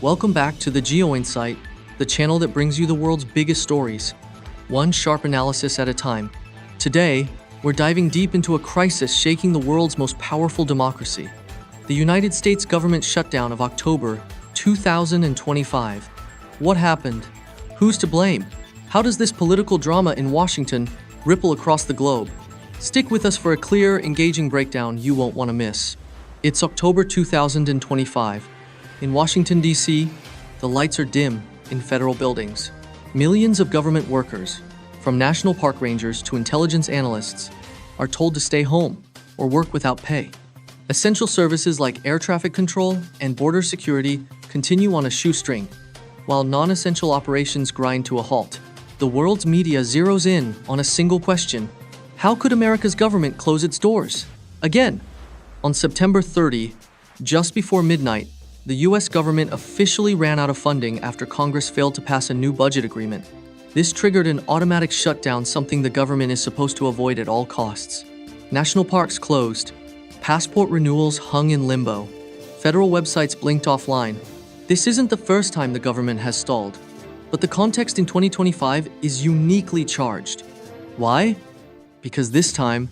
Welcome back to the GeoInsight, the channel that brings you the world's biggest stories, one sharp analysis at a time. Today, we're diving deep into a crisis shaking the world's most powerful democracy, the United States government shutdown of October 2025. What happened? Who's to blame? How does this political drama in Washington ripple across the globe? Stick with us for a clear, engaging breakdown you won't want to miss. It's October 2025. In Washington, D.C., the lights are dim in federal buildings. Millions of government workers, from national park rangers to intelligence analysts, are told to stay home or work without pay. Essential services like air traffic control and border security continue on a shoestring, while non-essential operations grind to a halt. The world's media zeroes in on a single question: how could America's government close its doors? Again, on September 30, just before midnight, the U.S. government officially ran out of funding after Congress failed to pass a new budget agreement. This triggered an automatic shutdown, something the government is supposed to avoid at all costs. National parks closed. Passport renewals hung in limbo. Federal websites blinked offline. This isn't the first time the government has stalled, but the context in 2025 is uniquely charged. Why? Because this time,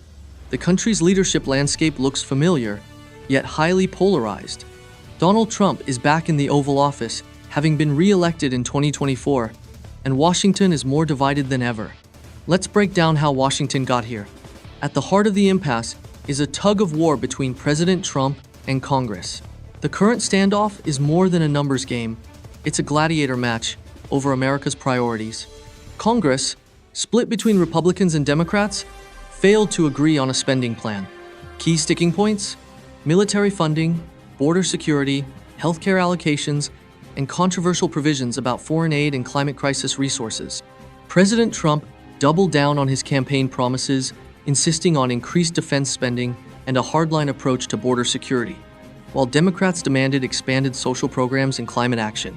the country's leadership landscape looks familiar, yet highly polarized. Donald Trump is back in the Oval Office, having been re-elected in 2024, and Washington is more divided than ever. Let's break down how Washington got here. At the heart of the impasse is a tug-of-war between President Trump and Congress. The current standoff is more than a numbers game. It's a gladiator match over America's priorities. Congress, split between Republicans and Democrats, failed to agree on a spending plan. Key sticking points: military funding, border security, healthcare allocations, and controversial provisions about foreign aid and climate crisis resources. President Trump doubled down on his campaign promises, insisting on increased defense spending and a hardline approach to border security, while Democrats demanded expanded social programs and climate action.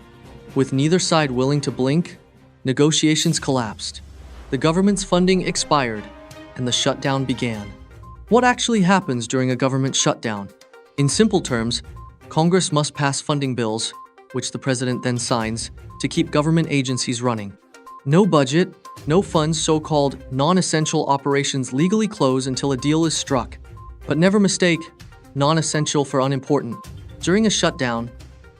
With neither side willing to blink, negotiations collapsed. The government's funding expired, and the shutdown began. What actually happens during a government shutdown? In simple terms, Congress must pass funding bills, which the president then signs, to keep government agencies running. No budget, no funds, so-called non-essential operations legally close until a deal is struck. But never mistake non-essential for unimportant. During a shutdown,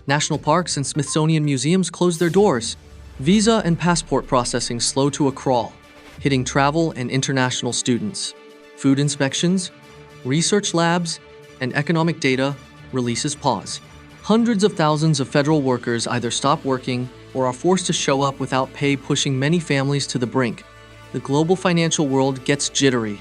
national parks and Smithsonian museums close their doors. Visa and passport processing slow to a crawl, hitting travel and international students. Food inspections, research labs, and economic data releases pause. Hundreds of thousands of federal workers either stop working or are forced to show up without pay, pushing many families to the brink. The global financial world gets jittery.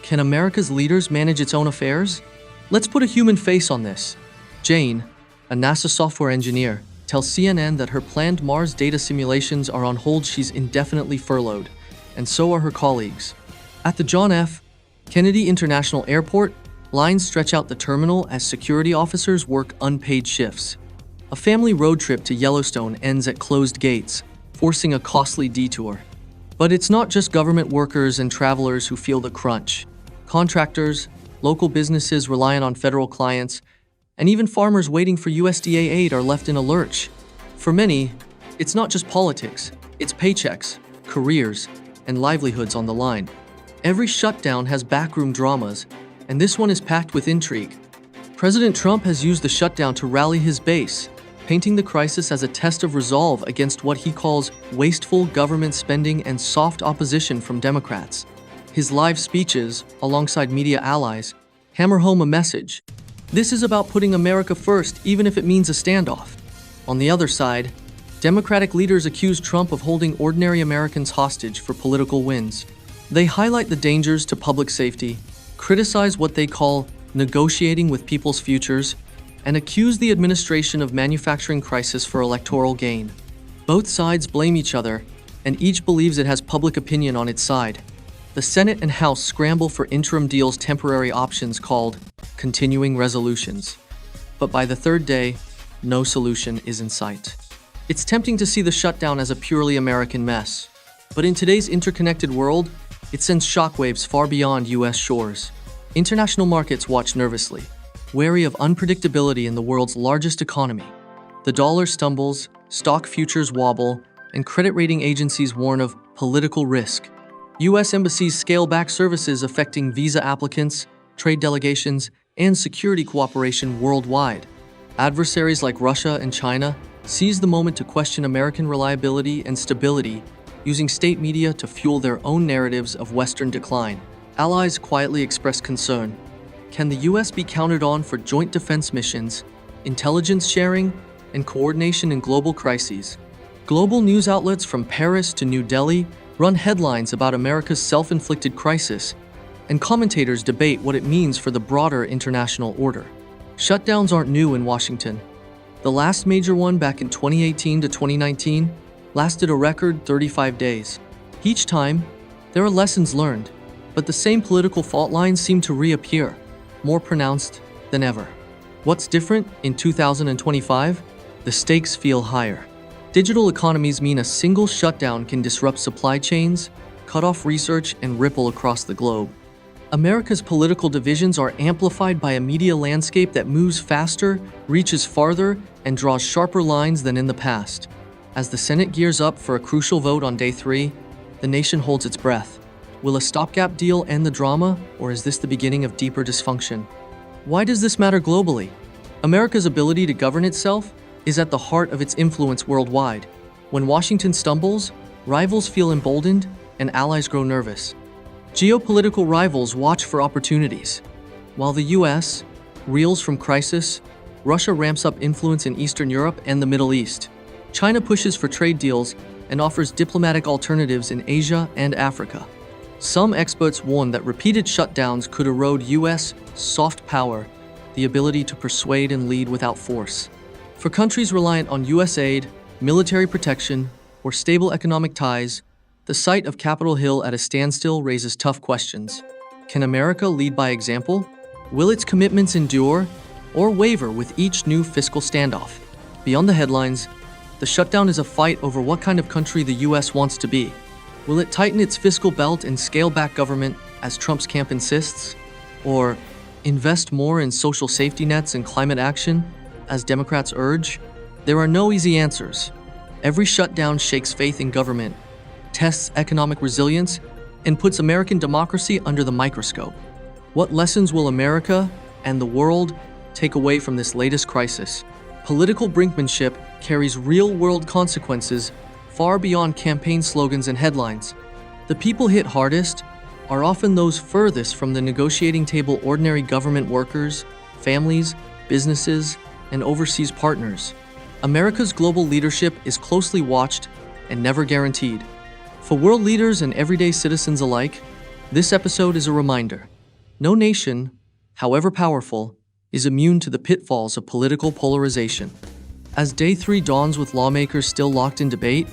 Can America's leaders manage its own affairs? Let's put a human face on this. Jane, a NASA software engineer, tells CNN that her planned Mars data simulations are on hold. She's indefinitely furloughed, and so are her colleagues. At the John F. Kennedy International Airport, lines stretch out the terminal as security officers work unpaid shifts. A family road trip to Yellowstone ends at closed gates, forcing a costly detour. But it's not just government workers and travelers who feel the crunch. Contractors, local businesses reliant on federal clients, and even farmers waiting for USDA aid are left in a lurch. For many, it's not just politics, it's paychecks, careers, and livelihoods on the line. Every shutdown has backroom dramas, and this one is packed with intrigue. President Trump has used the shutdown to rally his base, painting the crisis as a test of resolve against what he calls wasteful government spending and soft opposition from Democrats. His live speeches, alongside media allies, hammer home a message: this is about putting America first, even if it means a standoff. On the other side, Democratic leaders accuse Trump of holding ordinary Americans hostage for political wins. They highlight the dangers to public safety, criticize what they call negotiating with people's futures, and accuse the administration of manufacturing crisis for electoral gain. Both sides blame each other, and each believes it has public opinion on its side. The Senate and House scramble for interim deals, temporary options called continuing resolutions. But by the third day, no solution is in sight. It's tempting to see the shutdown as a purely American mess, but in today's interconnected world, it sends shockwaves far beyond U.S. shores. International markets watch nervously, wary of unpredictability in the world's largest economy. The dollar stumbles, stock futures wobble, and credit rating agencies warn of political risk. U.S. embassies scale back services affecting visa applicants, trade delegations, and security cooperation worldwide. Adversaries like Russia and China seize the moment to question American reliability and stability, using state media to fuel their own narratives of Western decline. Allies quietly express concern. Can the U.S. be counted on for joint defense missions, intelligence sharing, and coordination in global crises? Global news outlets from Paris to New Delhi run headlines about America's self-inflicted crisis, and commentators debate what it means for the broader international order. Shutdowns aren't new in Washington. The last major one back in 2018 to 2019 lasted a record 35 days. Each time, there are lessons learned, but the same political fault lines seem to reappear, more pronounced than ever. What's different in 2025? The stakes feel higher. Digital economies mean a single shutdown can disrupt supply chains, cut off research, and ripple across the globe. America's political divisions are amplified by a media landscape that moves faster, reaches farther, and draws sharper lines than in the past. As the Senate gears up for a crucial vote on day 3, the nation holds its breath. Will a stopgap deal end the drama, or is this the beginning of deeper dysfunction? Why does this matter globally? America's ability to govern itself is at the heart of its influence worldwide. When Washington stumbles, rivals feel emboldened and allies grow nervous. Geopolitical rivals watch for opportunities. While the U.S. reels from crisis, Russia ramps up influence in Eastern Europe and the Middle East. China pushes for trade deals and offers diplomatic alternatives in Asia and Africa. Some experts warn that repeated shutdowns could erode U.S. soft power, the ability to persuade and lead without force. For countries reliant on U.S. aid, military protection, or stable economic ties, the sight of Capitol Hill at a standstill raises tough questions. Can America lead by example? Will its commitments endure or waver with each new fiscal standoff? Beyond the headlines, the shutdown is a fight over what kind of country the U.S. wants to be. Will it tighten its fiscal belt and scale back government, as Trump's camp insists? Or invest more in social safety nets and climate action, as Democrats urge? There are no easy answers. Every shutdown shakes faith in government, tests economic resilience, and puts American democracy under the microscope. What lessons will America and the world take away from this latest crisis? Political brinkmanship carries real-world consequences far beyond campaign slogans and headlines. The people hit hardest are often those furthest from the negotiating table: ordinary government workers, families, businesses, and overseas partners. America's global leadership is closely watched and never guaranteed. For world leaders and everyday citizens alike, this episode is a reminder. No nation, however powerful, is immune to the pitfalls of political polarization. As day 3 dawns with lawmakers still locked in debate,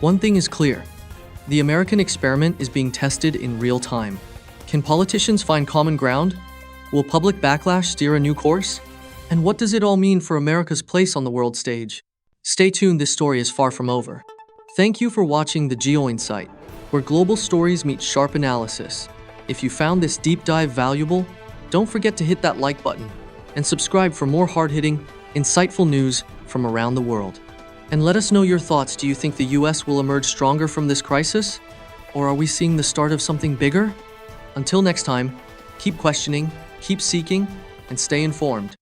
one thing is clear: the American experiment is being tested in real time. Can politicians find common ground? Will public backlash steer a new course? And what does it all mean for America's place on the world stage? Stay tuned, this story is far from over. Thank you for watching the GeoInsight, where global stories meet sharp analysis. If you found this deep dive valuable, don't forget to hit that like button and subscribe for more hard-hitting, insightful news from around the world. And let us know your thoughts. Do you think the U.S. will emerge stronger from this crisis? Or are we seeing the start of something bigger? Until next time, keep questioning, keep seeking, and stay informed.